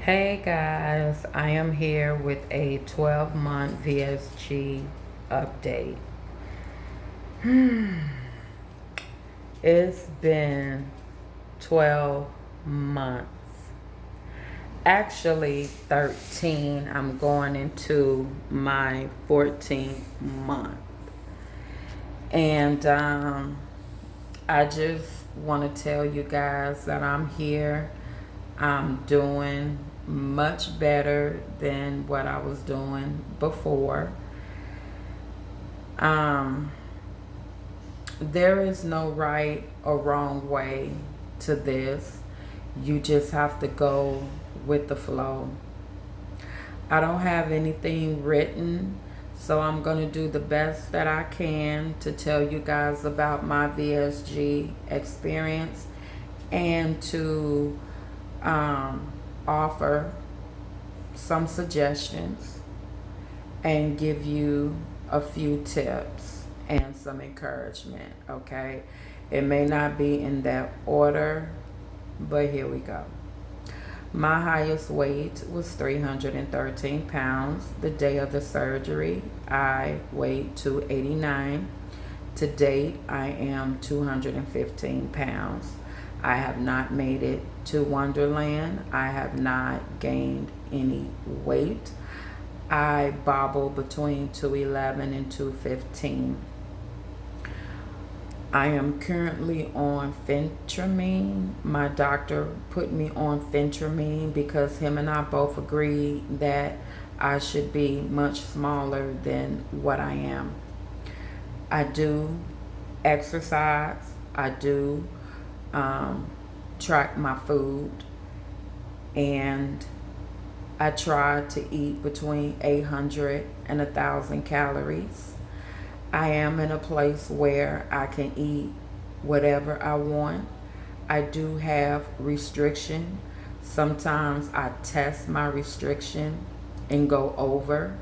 Hey guys, I am here with a 12-month VSG update. It's been 12 months. Actually, 13. I'm going into my 14th month. And I just want to tell you guys that I'm here. I'm doing much better than what I was doing before. Um, there is no right or wrong way to this. You just have to go with the flow. I don't have anything written, so I'm going to do the best that I can to tell you guys about my VSG experience and to offer some suggestions and give you a few tips and some encouragement, okay? It may not be in that order, but here we go. My highest weight was 313 pounds. The day of the surgery, I weighed 289. To date, I am 215 pounds. I have not made it to Wonderland. I have not gained any weight. I bobble between 211 and 215. I am currently on phentermine. My doctor put me on phentermine because him and I both agreed that I should be much smaller than what I am. I do exercise. I do track my food, and I try to eat between 800 and 1,000 calories. I am in a place where I can eat whatever I want. I do have restriction. Sometimes I test my restriction and go over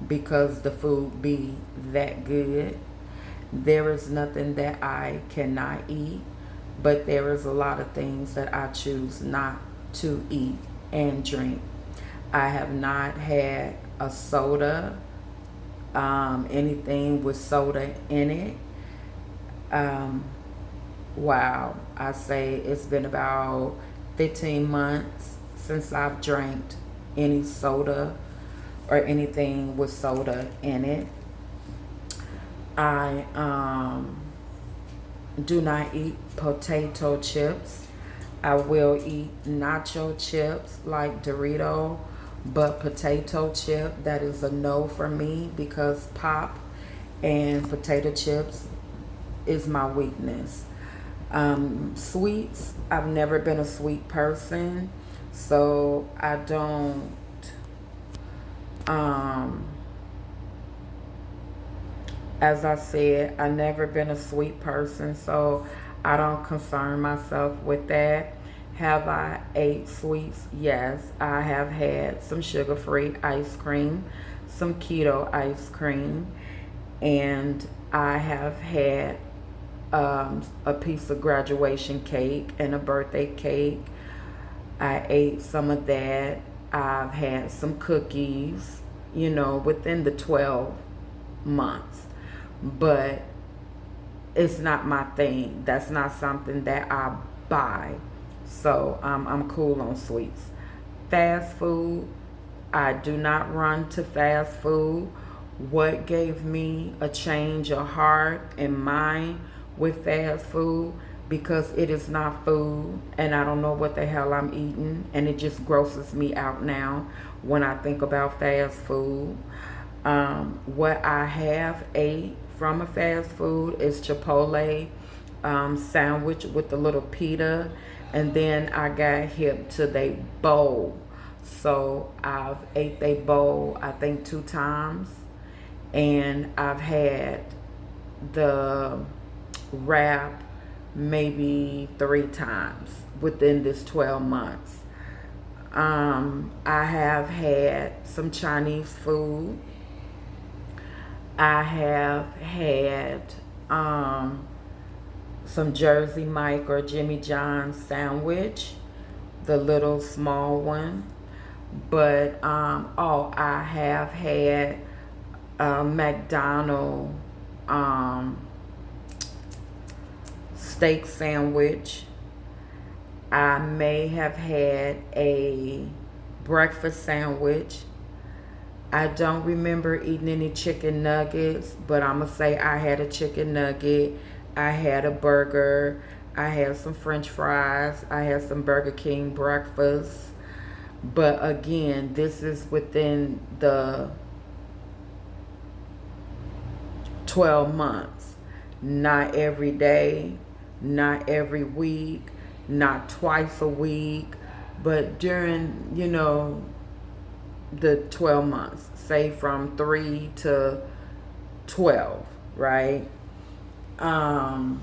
because the food be that good. There is nothing that I cannot eat, but there is a lot of things that I choose not to eat and drink. I have not had a soda, anything with soda in it. Wow, I say it's been about 15 months since I've drank any soda or anything with soda in it. I do not eat potato chips. I will eat nacho chips like Dorito, but potato chip, that is a no for me because pop and potato chips is my weakness. Sweets, I've never been a sweet person, so I don't um, as I said, I never been a sweet person, so I don't concern myself with that. Have I ate sweets? Yes, I have had some sugar-free ice cream, some keto ice cream, and I have had a piece of graduation cake and a birthday cake. I ate some of that. I've had some cookies, within the 12 months. But it's not my thing. That's not something that I buy. So I'm cool on sweets. Fast food, I do not run to fast food. What gave me a change of heart and mind with fast food? Because it is not food and I don't know what the hell I'm eating, and it just grosses me out now when I think about fast food. What I have ate from a fast food is Chipotle sandwich with the little pita, and then I got hip to their bowl. So I've ate their bowl I think 2 times, and I've had the wrap maybe 3 times within this 12 months. I have had some Chinese food. I have had some Jersey Mike or Jimmy John's sandwich, the little small one. But oh, I have had a McDonald's um, steak sandwich. I may have had a breakfast sandwich. I don't remember eating any chicken nuggets, but I'm going to say I had a chicken nugget. I had a burger. I had some french fries. I had some Burger King breakfast. But again, this is within the 12 months. Not every day, not every week, not twice a week, but during, the 12 months, say from 3 to 12, right? Um,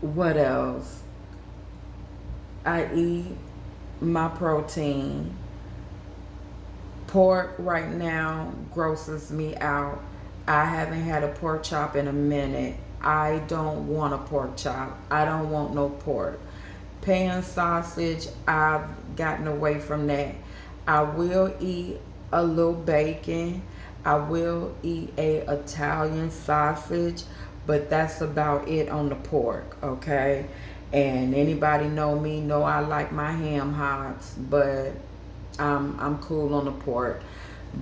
what else? I eat my protein. Pork right now grosses me out. I haven't had a pork chop in a minute. I don't want a pork chop. I don't want no pork. Pan sausage, I've gotten away from that. I will eat a little bacon. I will eat a Italian sausage, but that's about it on the pork, okay? And anybody know me know I like my ham hocks, but I'm cool on the pork.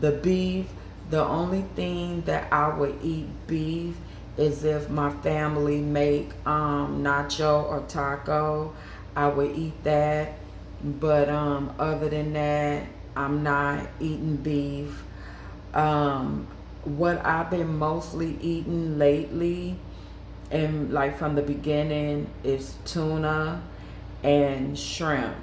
The beef, the only thing that I would eat beef is if my family make nacho or taco. I would eat that. But other than that, I'm not eating beef. What I've been mostly eating lately, and like from the beginning, is tuna and shrimp,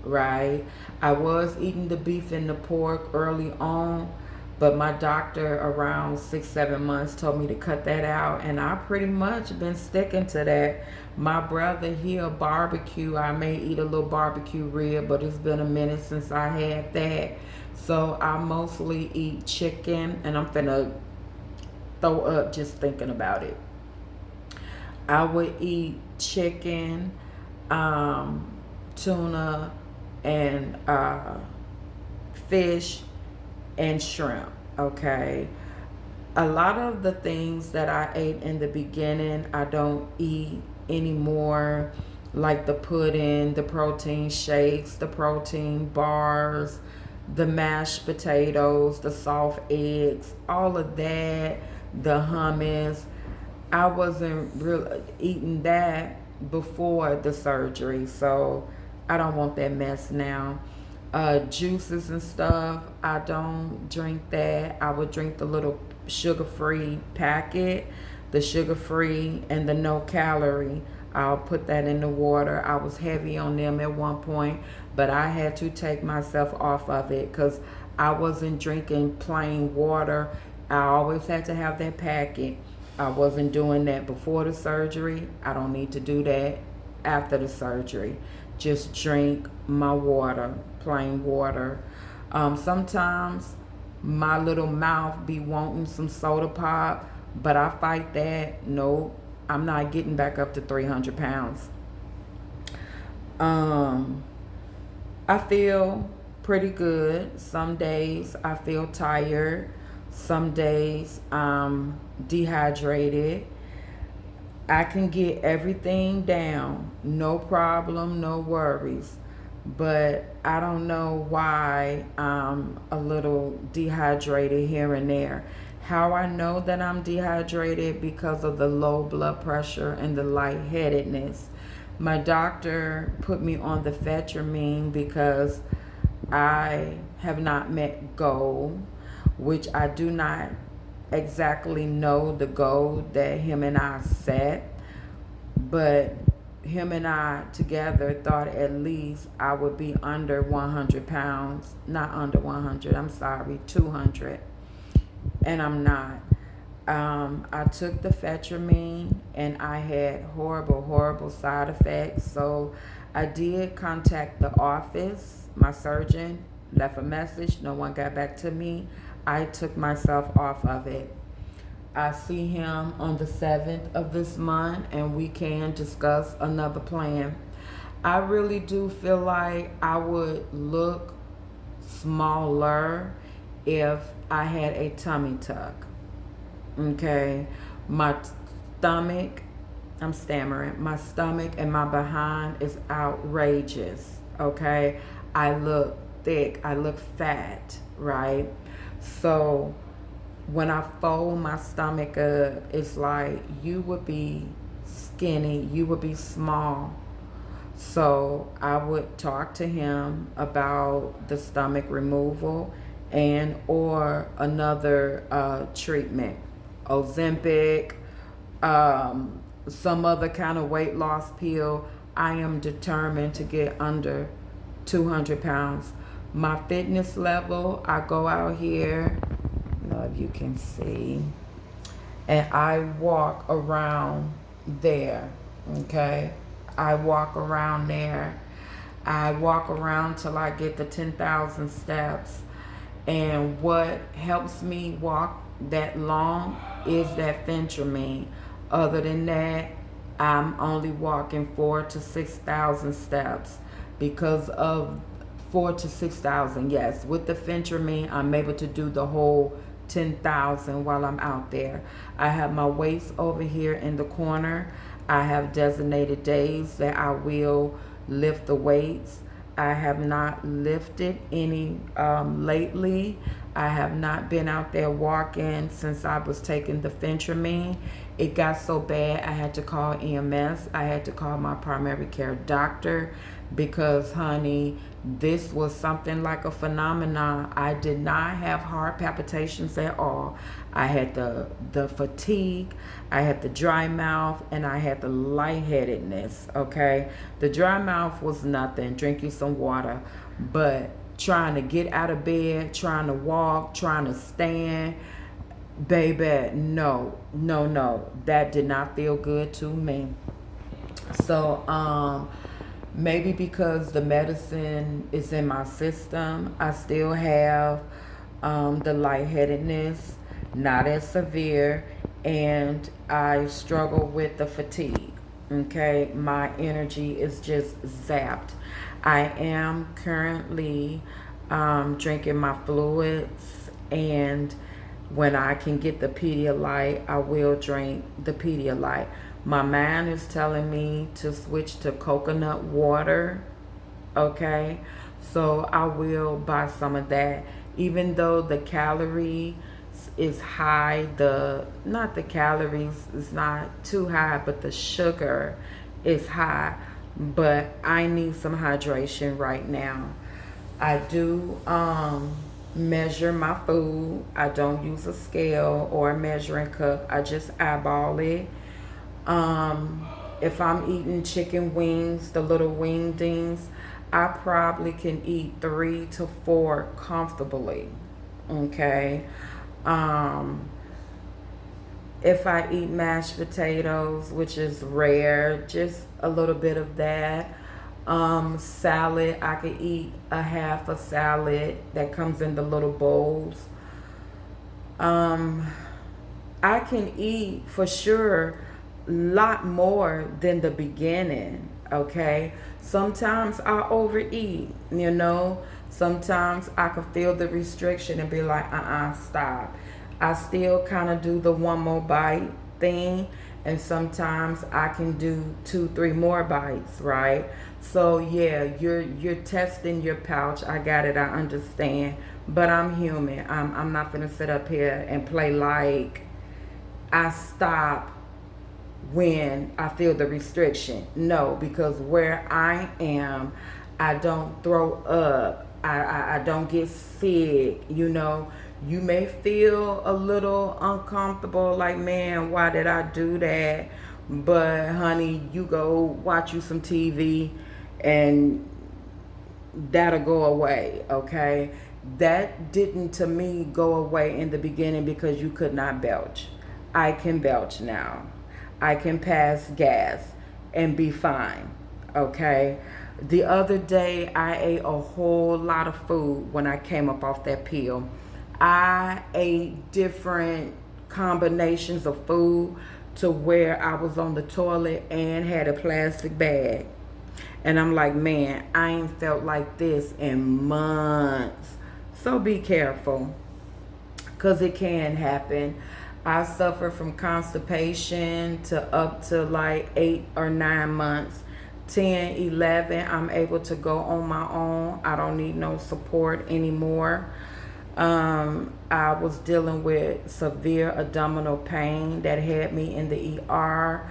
right? I was eating the beef and the pork early on, but my doctor around 6, 7 months told me to cut that out, and I pretty much been sticking to that. My brother here barbecue. I may eat a little barbecue rib, but it's been a minute since I had that. So I mostly eat chicken, and I'm finna throw up just thinking about it. I would eat chicken, tuna, and fish and shrimp. Okay. A lot of the things that I ate in the beginning, I don't eat anymore, like the pudding, the protein shakes, the protein bars, the mashed potatoes, the soft eggs, all of that, the hummus. I wasn't really eating that before the surgery, so I don't want that mess now. Juices and stuff, I don't drink that. I would drink the little sugar-free packet, the sugar-free and the no calorie. I'll put that in the water. I was heavy on them at one point, but I had to take myself off of it because I wasn't drinking plain water. I always had to have that packet. I wasn't doing that before the surgery. I don't need to do that after the surgery. Just drink my water, plain water. Sometimes my little mouth be wanting some soda pop, but I fight that. No, I'm not getting back up to 300 pounds. Um, I feel pretty good. Some days I feel tired. Some days I'm dehydrated. I can get everything down, no problem, no worries. But I don't know why I'm a little dehydrated here and there. How I know that I'm dehydrated because of the low blood pressure and the lightheadedness. My doctor put me on the Fetramine because I have not met goal, which I do not exactly know the goal that him and I set, but him and I together thought at least I would be under 100 pounds. Not under 100, I'm sorry, 200. And I'm not. I took the Fetramine and I had horrible, horrible side effects. So I did contact the office. My surgeon left a message. No one got back to me. I took myself off of it. I see him on the 7th of this month and we can discuss another plan. I really do feel like I would look smaller if I had a tummy tuck. Okay, my stomach, I'm stammering, my stomach and my behind is outrageous. Okay, I look thick, I look fat, right? So when I fold my stomach up, it's like you would be skinny, you would be small. So I would talk to him about the stomach removal and or another treatment, Ozempic, some other kind of weight loss pill. I am determined to get under 200 pounds. My fitness level, I go out here, I don't know if you can see, and I walk around there, okay? I walk around there. I walk around till I get to 10,000 steps. And what helps me walk that long is that Phentermine. Other than that, I'm only walking 4 to 6,000 steps because of 4 to 6,000. Yes, with the Phentermine, I'm able to do the whole 10,000 while I'm out there. I have my weights over here in the corner. I have designated days that I will lift the weights. I have not lifted any lately. I have not been out there walking since I was taking the Phentermine. It got so bad I had to call EMS. I had to call my primary care doctor because, honey, this was something like a phenomenon. I did not have heart palpitations at all. I had the fatigue, I had the dry mouth, and I had the lightheadedness, okay? The dry mouth was nothing, drink you some water, but trying to get out of bed, trying to walk, trying to stand, baby, no, that did not feel good to me. So, maybe because the medicine is in my system, I still have the lightheadedness, not as severe, and I struggle with the fatigue. Okay, my energy is just zapped. I am currently drinking my fluids, and when I can get the Pedialyte, I will drink the Pedialyte. My mind is telling me to switch to coconut water, okay? So I will buy some of that. Even though the calorie is high, not the calories is not too high, but the sugar is high. But I need some hydration right now. I do measure my food. I don't use a scale or a measuring cup. I just eyeball it. If I'm eating chicken wings, the little wing dings, I probably can eat 3 to 4 comfortably. Okay. If I eat mashed potatoes, which is rare, just a little bit of that. Salad, I could eat a half a salad that comes in the little bowls. I can eat for sure a lot more than the beginning, okay? Sometimes I overeat, you know? Sometimes I can feel the restriction and be like, stop. I still kind of do the one more bite thing, and sometimes I can do 2, 3 more bites, right? So yeah, you're testing your pouch. I got it. I understand, but I'm human. I'm not gonna sit up here and play like I stop when I feel the restriction. No, because where I am, I don't throw up. I don't get sick, you know. You may feel a little uncomfortable, like, man, why did I do that? But honey, you go watch you some TV and that'll go away, okay? That didn't, to me, go away in the beginning because you could not belch. I can belch now. I can pass gas and be fine, okay? The other day, I ate a whole lot of food when I came up off that pill. I ate different combinations of food to where I was on the toilet and had a plastic bag. And I'm like, man, I ain't felt like this in months. So be careful, because it can happen. I suffer from constipation to up to like 8 or 9 months. 10, 11, I'm able to go on my own. I don't need no support anymore. I was dealing with severe abdominal pain that had me in the ER.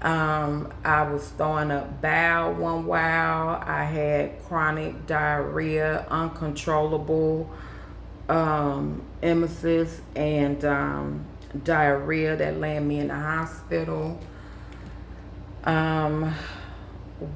I was throwing up bowel one while. I had chronic diarrhea, uncontrollable emesis, and diarrhea that landed me in the hospital. Um,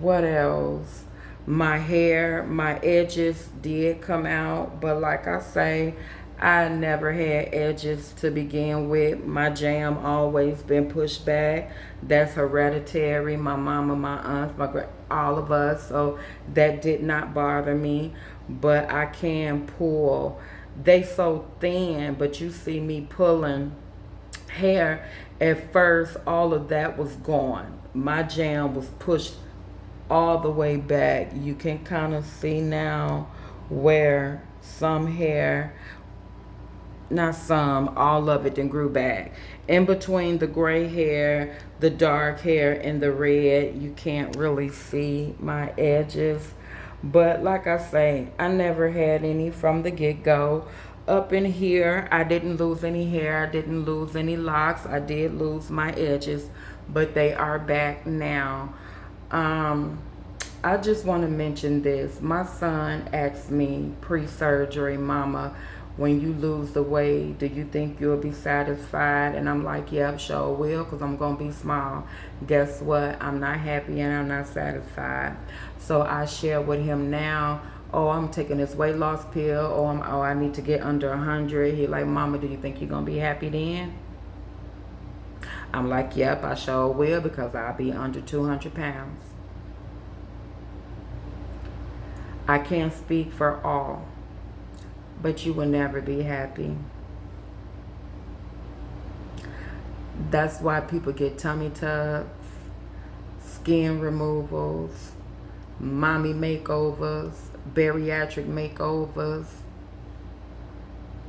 what else? My hair, my edges did come out, but like I say, I never had edges to begin with. My jam always been pushed back. That's hereditary. My mama, my aunts, all of us. So that did not bother me. But I can pull. They so thin, but you see me pulling hair. At first, all of that was gone. My jam was pushed all the way back. You can kind of see now where some hair, not some, all of it then grew back. In between the gray hair, the dark hair, and the red, you can't really see my edges. But like I say, I never had any from the get-go. Up in here, I didn't lose any hair. I didn't lose any locks. I did lose my edges, but they are back now. I just want to mention this. My son asked me pre-surgery, Mama, when you lose the weight, do you think you'll be satisfied? And I'm like, yep, sure will, because I'm going to be small. Guess what? I'm not happy and I'm not satisfied. So I share with him now, oh, I'm taking this weight loss pill, oh, I need to get under 100. He like, Mama, do you think you're going to be happy then? I'm like, yep, I sure will, because I'll be under 200 pounds. I can't speak for all, but you will never be happy. That's why people get tummy tucks, skin removals, mommy makeovers, bariatric makeovers.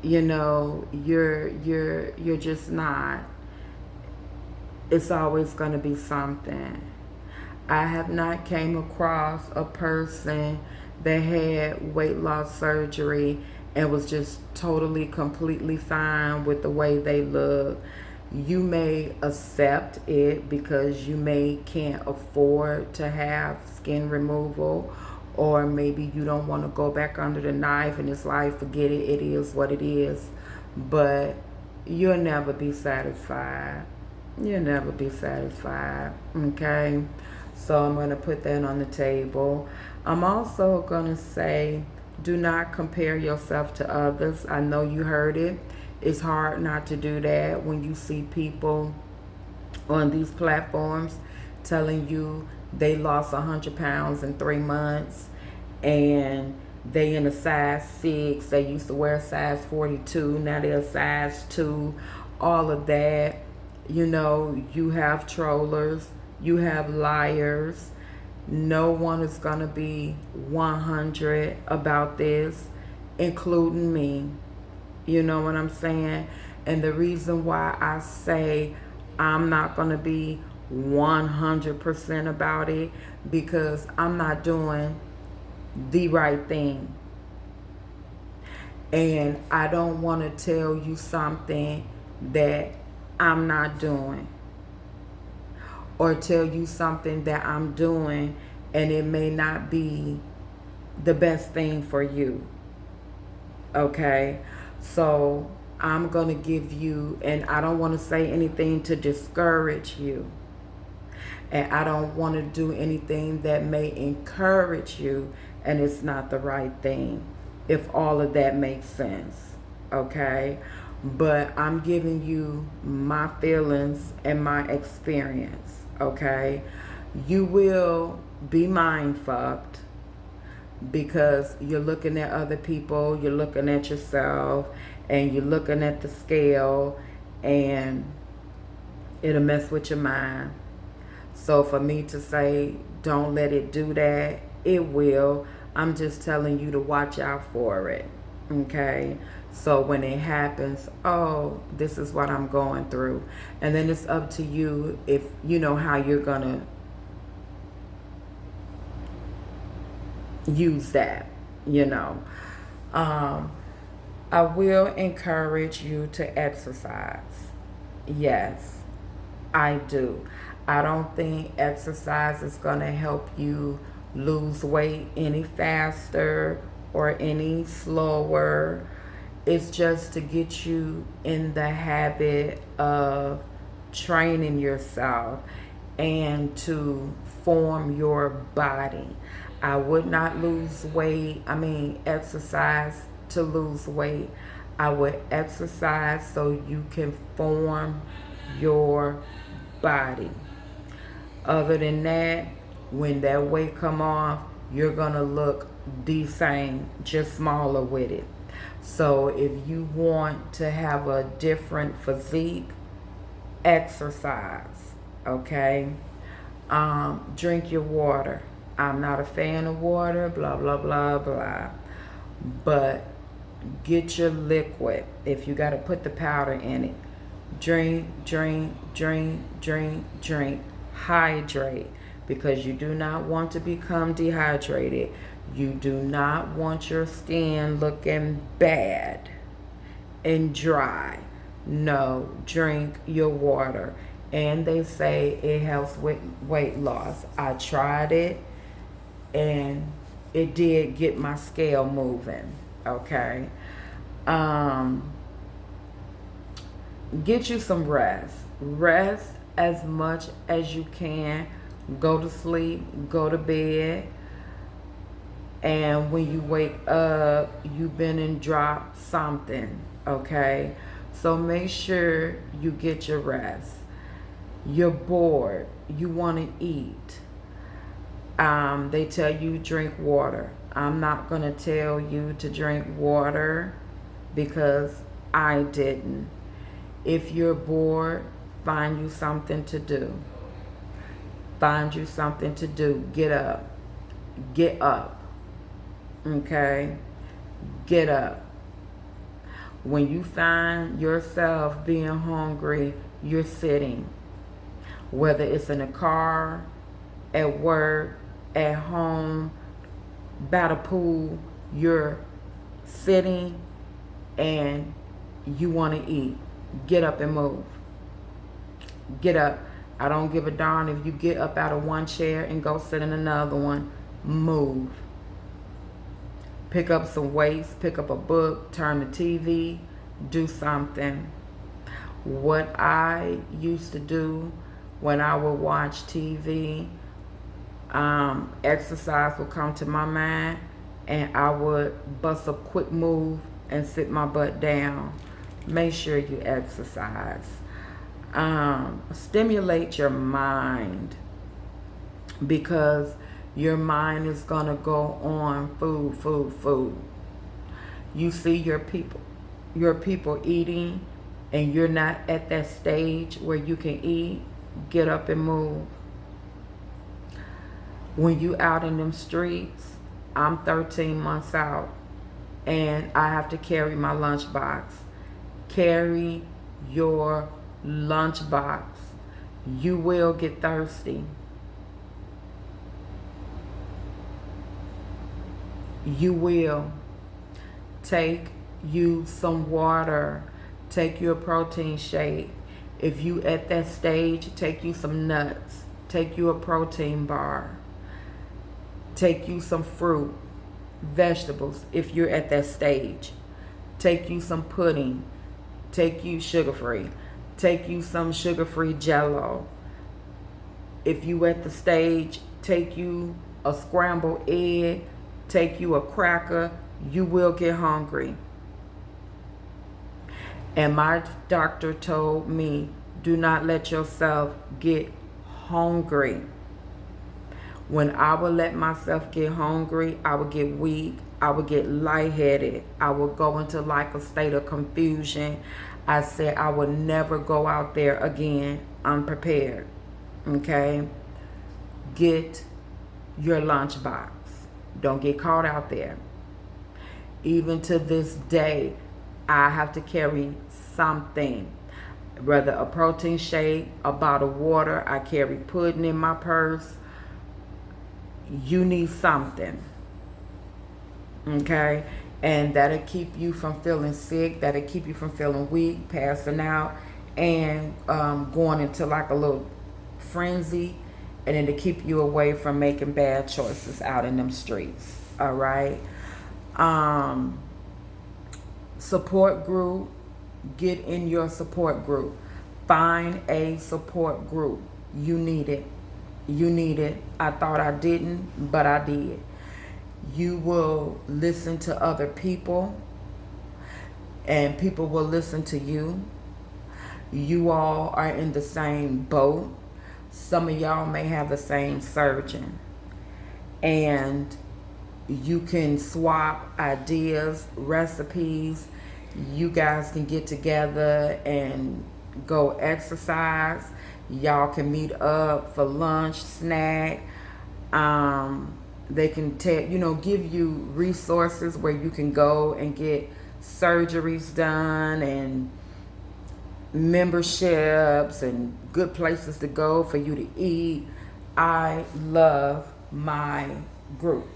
You know, you're just not. It's always going to be something. I have not came across a person that had weight loss surgery and was just totally, completely fine with the way they look. You may accept it because you can't afford to have skin removal, or maybe you don't want to go back under the knife and it's like, forget it, it is what it is. But you'll never be satisfied. You'll never be satisfied, okay? So I'm going to put that on the table. I'm also going to say, do not compare yourself to others. I know you heard it. It's hard not to do that when you see people on these platforms telling you they lost 100 pounds in 3 months and they in a size 6. They used to wear a size 42. Now they're a size 2. All of that. You know, you have trollers. You have liars. No one is going to be 100 about this, including me. You know what I'm saying? And the reason why I say I'm not going to be 100% about it, because I'm not doing the right thing. And I don't want to tell you something that I'm not doing, or tell you something that I'm doing and it may not be the best thing for you. Okay? So I'm going to give you, and I don't want to say anything to discourage you. And I don't want to do anything that may encourage you and it's not the right thing, if all of that makes sense. Okay? But I'm giving you my feelings and my experience. Okay, you will be mind fucked because you're looking at other people, you're looking at yourself, and you're looking at the scale, and it'll mess with your mind. So for me to say, Don't let it do that. It will. I'm just telling you to watch out for it. Okay? So when it happens, oh, this is what I'm going through. And then it's up to you if you know how you're going to use that, you know. I will encourage you to exercise. Yes, I do. I don't think exercise is going to help you lose weight any faster or any slower. It's just to get you in the habit of training yourself and to form your body. I would not lose weight. Exercise to lose weight. I would exercise so you can form your body. Other than that, when that weight come off, you're gonna look the same, just smaller with it. So if you want to have a different physique, exercise, okay? Drink your water. I'm not a fan of water, blah, blah, blah, blah. But get your liquid. If you got to put the powder in it, drink, drink, drink, drink, drink. Hydrate, because you do not want to become dehydrated. You do not want your skin looking bad and dry. No, drink your water. And they say it helps with weight loss. I tried it and it did get my scale moving. Okay. Get you some rest. Rest as much as you can. Go to sleep, go to bed. And when you wake up, you've been and dropped something, okay? So make sure you get your rest. You're bored. You want to eat. They tell you drink water. I'm not going to tell you to drink water because I didn't. If you're bored, find you something to do. Find you something to do. Get up. Get up. Okay? Get up. When you find yourself being hungry, you're sitting. Whether it's in a car, at work, at home, by the pool, you're sitting and you want to eat. Get up and move. Get up. I don't give a darn if you get up out of one chair and go sit in another one. Move. Pick up some weights, pick up a book, turn the TV, do something. What I used to do when I would watch TV, exercise would come to my mind and I would bust a quick move and sit my butt down. Make sure you exercise. Stimulate your mind, because your mind is going to go on food. You see your people eating and you're not at that stage where you can eat. Get up and move. When you out in them streets, I'm 13 months out and I have to carry my lunchbox. Carry your lunchbox. You will get thirsty. You will. Take you some water. Take you a protein shake. If you at that stage, take you some nuts. Take you a protein bar. Take you some fruit, vegetables if you're at that stage. Take you some pudding. Take you sugar-free. Take you some sugar-free Jell-O. If you at the stage, take you a scrambled egg. Take you a cracker. You will get hungry. And my doctor told me, do not let yourself get hungry. When I would let myself get hungry, I would get weak. I would get lightheaded. I would go into like a state of confusion. I said I would never go out there again unprepared. Okay? Get your lunchbox. Don't get caught out there. Even to this day, I have to carry something, whether a protein shake, a bottle of water. I carry pudding in my purse. You need something, okay? And that'll keep you from feeling sick. That'll keep you from feeling weak, passing out, and going into like a little frenzy. And then to keep you away from making bad choices out in them streets. All right. Support group. Get in your support group. Find a support group. You need it. You need it. I thought I didn't, but I did. You will listen to other people, and people will listen to you. You all are in the same boat. Some of y'all may have the same surgeon, and you can swap ideas, recipes. You guys can get together and go exercise. Y'all can meet up for lunch, snack. They can give you resources where you can go and get surgeries done, and memberships, and good places to go for you to eat. I love my group,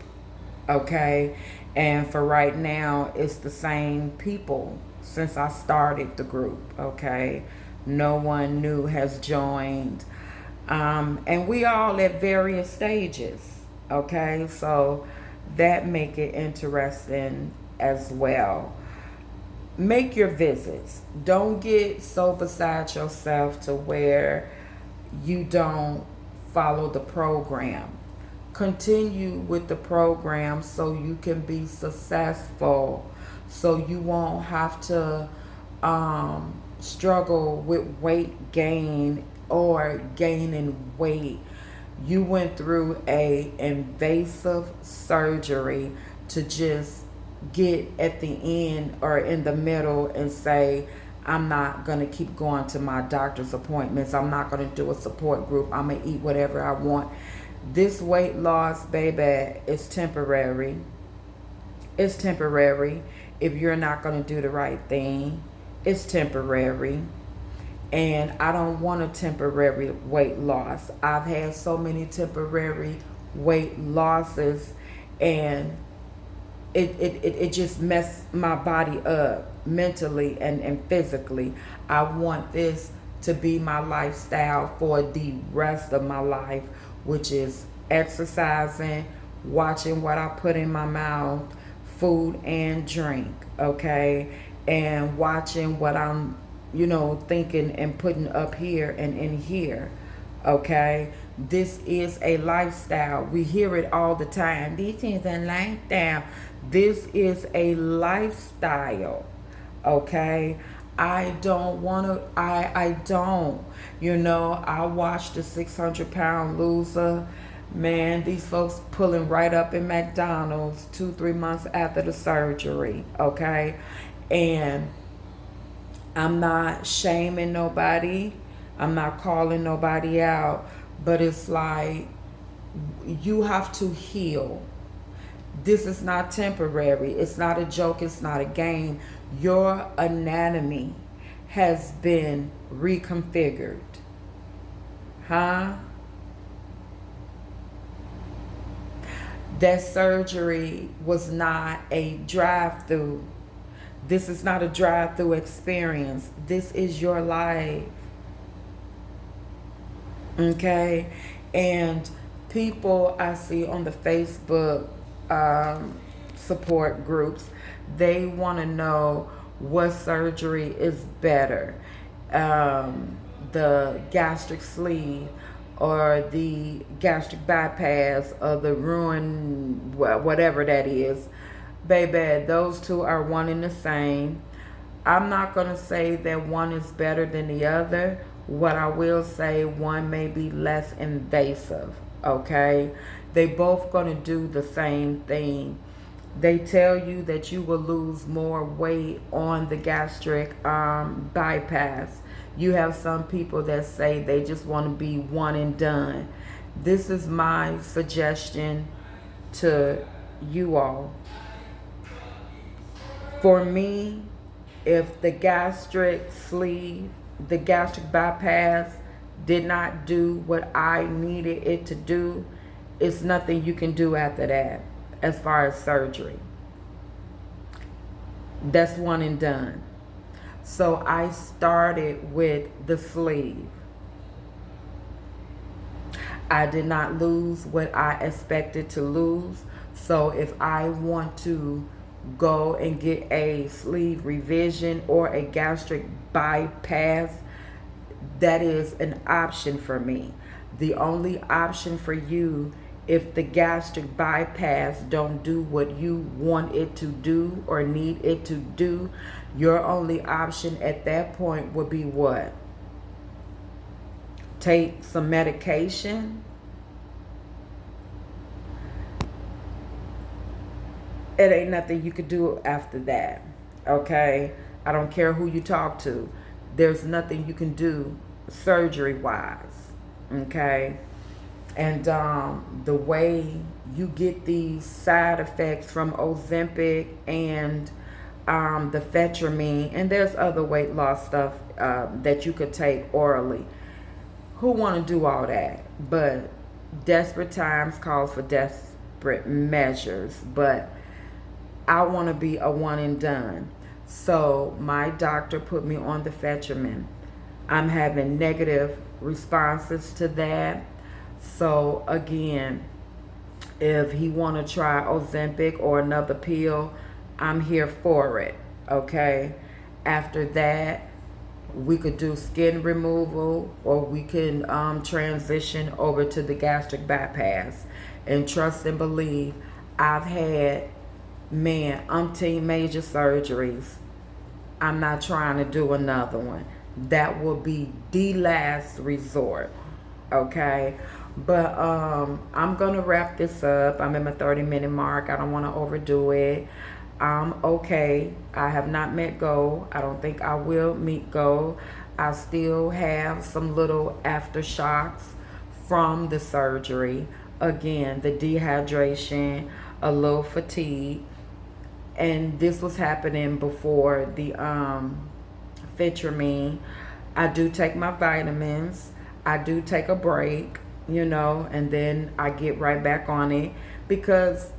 okay? And for right now, it's the same people since I started the group, okay? No one new has joined. And we all at various stages, okay? So that make it interesting as well. Make your visits. Don't get so beside yourself to where you don't follow the program. Continue with the program so you can be successful, so you won't have to struggle with weight gain or gaining weight. You went through a invasive surgery to just get at the end or in the middle and say, I'm not going to keep going to my doctor's appointments. I'm not going to do a support group. I'm going to eat whatever I want. This weight loss, baby, is temporary. It's temporary. If you're not going to do the right thing, it's temporary. And I don't want a temporary weight loss. I've had so many temporary weight losses, and it just messed my body up mentally and physically. I want this to be my lifestyle for the rest of my life, which is exercising, watching what I put in my mouth, food and drink, okay? And watching what I'm, thinking and putting up here and in here, okay? This is a lifestyle. We hear it all the time. This is a lifestyle. This is a lifestyle, okay? I don't want to, I don't, I watched the 600-pound loser. Man, these folks pulling right up in McDonald's 2-3 months after the surgery, okay? And I'm not shaming nobody. I'm not calling nobody out. But it's like, you have to heal. This is not temporary. It's not a joke. It's not a game. Your anatomy has been reconfigured. Huh? That surgery was not a drive-through. This is not a drive-through experience. This is your life. Okay? And people I see on the Facebook support groups, they want to know what surgery is better. The gastric sleeve or the gastric bypass or the ruin, whatever that is. Baby, those two are one and the same. I'm not going to say that one is better than the other. What I will say, one may be less invasive, okay? They both going to do the same thing. They tell you that you will lose more weight on the gastric bypass. You have some people that say they just want to be one and done. This is my suggestion to you all. For me, if the gastric sleeve, the gastric bypass did not do what I needed it to do, it's nothing you can do after that as far as surgery. That's one and done. So I started with the sleeve. I did not lose what I expected to lose. So if I want to go and get a sleeve revision or a gastric bypass, that is an option for me. The only option for you, if the gastric bypass don't do what you want it to do or need it to do, your only option at that point would be what? Take some medication. It ain't nothing you could do after that, okay? I don't care who you talk to. There's nothing you can do surgery-wise, okay? And the way you get these side effects from Ozempic and the Phetramine, and there's other weight loss stuff that you could take orally. Who want to do all that? But desperate times calls for desperate measures. But I want to be a one and done. So my doctor put me on the Phetramine. I'm having negative responses to that. So again, if he want to try Ozempic or another pill, I'm here for it, okay? After that, we could do skin removal, or we can transition over to the gastric bypass. And trust and believe, I've had, umpteen major surgeries. I'm not trying to do another one. That will be the last resort, okay? But I'm gonna wrap this up. I'm at my 30-minute mark. I don't want to overdo it. I'm okay. I have not met goal. I don't think I will meet goal. I still have some little aftershocks from the surgery. Again, the dehydration, a little fatigue. And this was happening before the Phetramine. I do take my vitamins. I do take a break, and then I get right back on it, because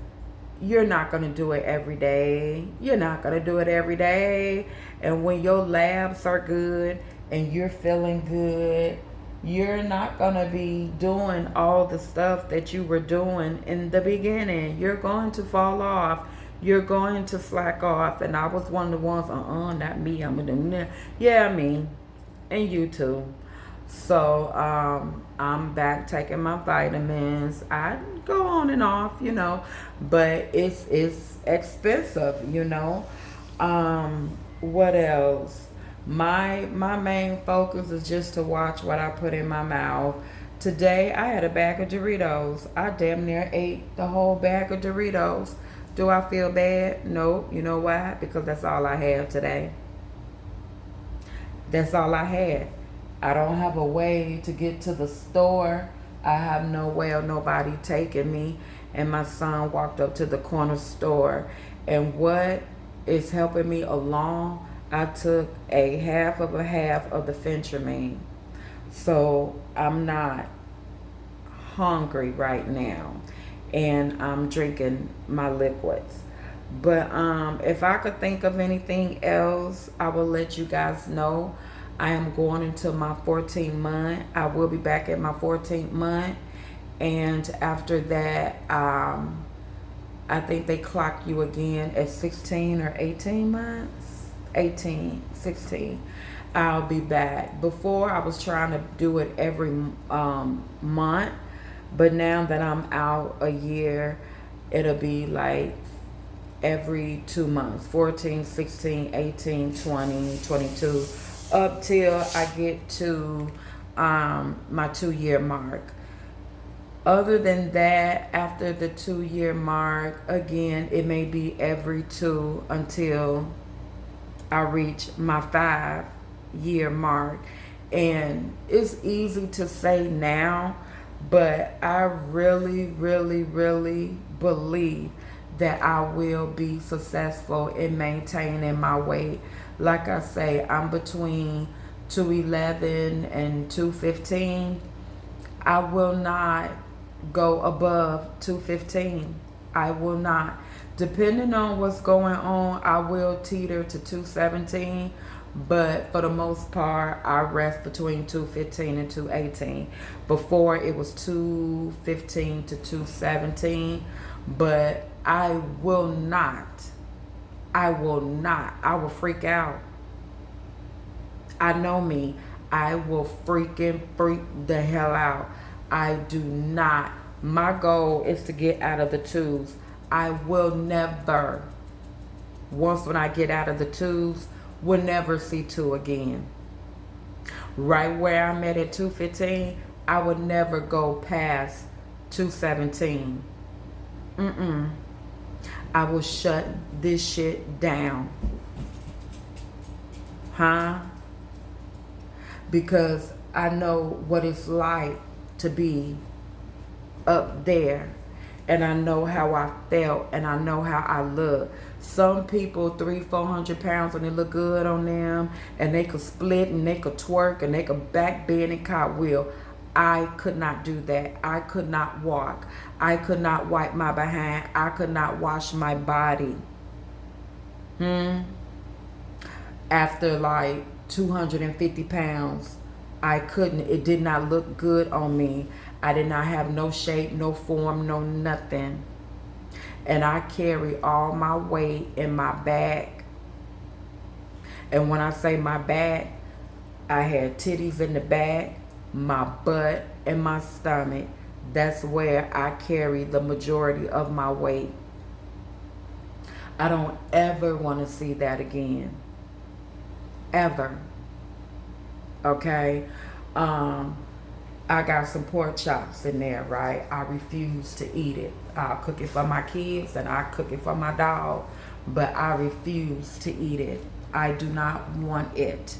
you're not going to do it every day. You're not going to do it every day. And when your labs are good and you're feeling good, you're not going to be doing all the stuff that you were doing in the beginning. You're going to fall off. You're going to slack off. And I was one of the ones, not me. I'm going to do that. Yeah, me. And you too. So I'm back taking my vitamins. I go on and off, but it's expensive, What else? My main focus is just to watch what I put in my mouth. Today I had a bag of Doritos. I damn near ate the whole bag of Doritos. Do I feel bad? No. You know why? Because that's all I have today. That's all I had. I don't have a way to get to the store. I have no way of nobody taking me. And my son walked up to the corner store. And what is helping me along, I took a half of the Phentermine. So I'm not hungry right now. And I'm drinking my liquids. But if I could think of anything else, I will let you guys know. I am going into my 14th month. I will be back at my 14th month. And after that, I think they clock you again at 16 or 18 months. 16. I'll be back. Before, I was trying to do it every month. But now that I'm out a year, it'll be like every 2 months. 14, 16, 18, 20, 22. Up till I get to my 2-year mark. Other than that, after the 2-year mark, again, it may be every 2 until I reach my 5-year mark. And it's easy to say now, But I really, really, really believe that I will be successful in maintaining my weight. Like I say, I'm between 211 and 215. I will not go above 215. I will not. Depending on what's going on, I will teeter to 217. But for the most part, I rest between 215 and 218. Before it was 215 to 217. But I will not. I will not. I will freak out. I know me. I will freaking freak the hell out. I do not. My goal is to get out of the twos. I will never, once when I get out of the twos, will never see two again. Right where I'm at 215, I would never go past 217. I will shut this shit down. Huh? Because I know what it's like to be up there, and I know how I felt, and I know how I look. Some people 300-400 pounds and they look good on them, and they could split and they could twerk and they could back bend and cartwheel. I could not do that. I could not walk. I could not wipe my behind. I could not wash my body. After like 250 pounds, I couldn't. It did not look good on me. I did not have no shape, no form, no nothing. And I carry all my weight in my back. And when I say my back, I had titties in the back, my butt, and my stomach. That's where I carry the majority of my weight. I don't ever want to see that again. Ever. Okay? I got some pork chops in there, right? I refuse to eat it. I'll cook it for my kids and I cook it for my dog, but I refuse to eat it. I do not want it.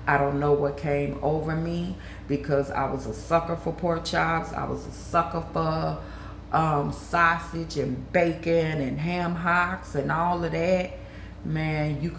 I don't know what came over me because I was a sucker for pork chops. I was a sucker for sausage and bacon and ham hocks and all of that. Man, you